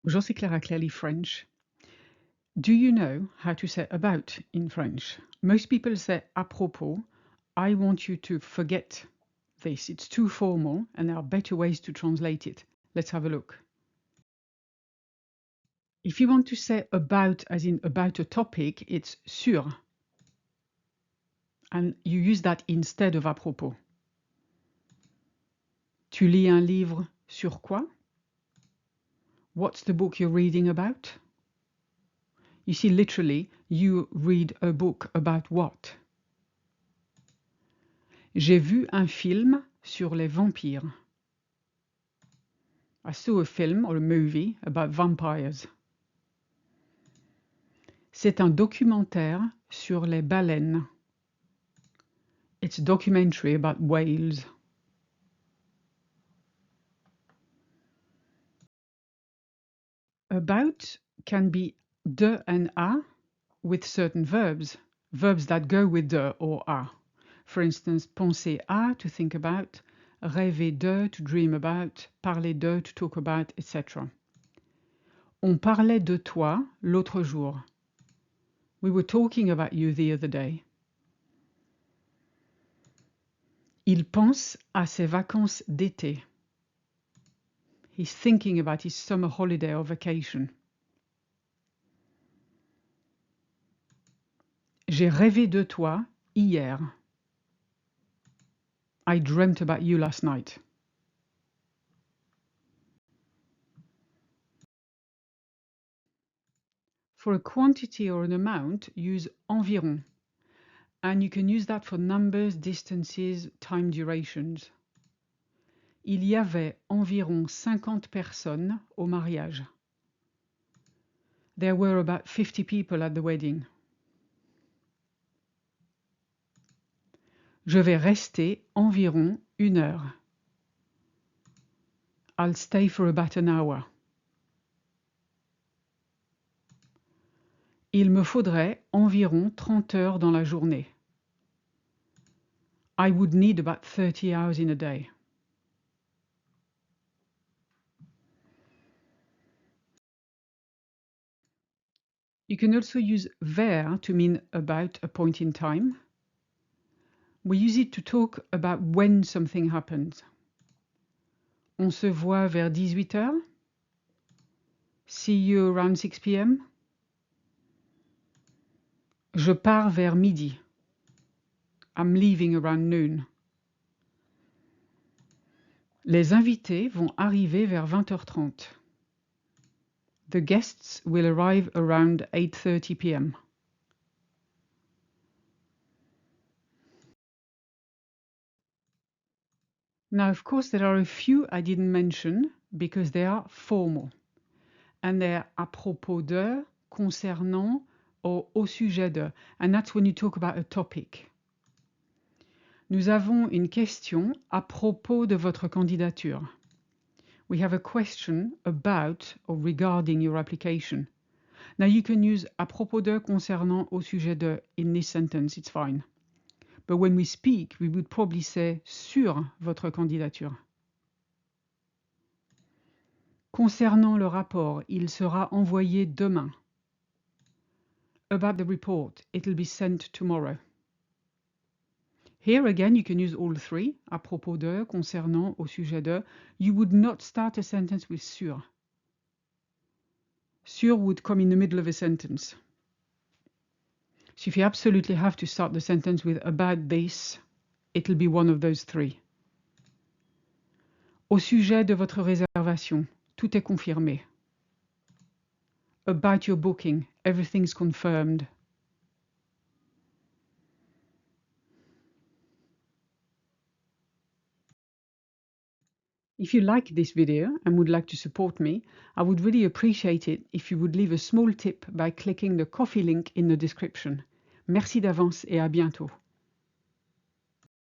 Bonjour, c'est Clara Clearly French. Do you know how to say about in French? Most people say à propos. I want you to forget this. It's too formal and there are better ways to translate it. Let's have a look. If you want to say about as in about a topic, it's sur. And you use that instead of à propos. Tu lis un livre sur quoi? What's the book you're reading about? You see, literally, you read a book about what? J'ai vu un film sur les vampires. I saw a film or a movie about vampires. C'est un documentaire sur les baleines. It's a documentary about whales. About can be de and a with certain verbs, verbs that go with de or a. For instance, penser à, to think about, rêver de, to dream about, parler de, to talk about, etc. On parlait de toi l'autre jour. We were talking about you the other day. Il pense à ses vacances d'été. He's thinking about his summer holiday or vacation. J'ai rêvé de toi hier. I dreamt about you last night. For a quantity or an amount, use environ. And you can use that for numbers, distances, time durations. Il y avait environ 50 personnes au mariage. There were about 50 people at the wedding. Je vais rester environ 1 heure. I'll stay for about an hour. Il me faudrait environ 30 heures dans la journée. I would need about 30 hours in a day. You can also use vers to mean about a point in time. We use it to talk about when something happens. On se voit vers 18 heures. See you around 6 p.m. Je pars vers midi. I'm leaving around noon. Les invités vont arriver vers 20h30. The guests will arrive around 8:30 p.m. Now, of course, there are a few I didn't mention because they are formal. And they're à propos de, concernant, or au sujet de. And that's when you talk about a topic. Nous avons une question à propos de votre candidature. We have a question about or regarding your application. Now you can use à propos de, concernant, au sujet de in this sentence, it's fine. But when we speak, we would probably say sur votre candidature. Concernant le rapport, il sera envoyé demain. About the report, it'll be sent tomorrow. Here again, you can use all three, à propos de, concernant, au sujet de. You would not start a sentence with sur. Sur would come in the middle of a sentence. So if you absolutely have to start the sentence with about this, it'll be one of those three. Au sujet de votre réservation, tout est confirmé. About your booking, everything's confirmed. If you like this video and would like to support me, I would really appreciate it if you would leave a small tip by clicking the Ko-fi link in the description. Merci d'avance et à bientôt.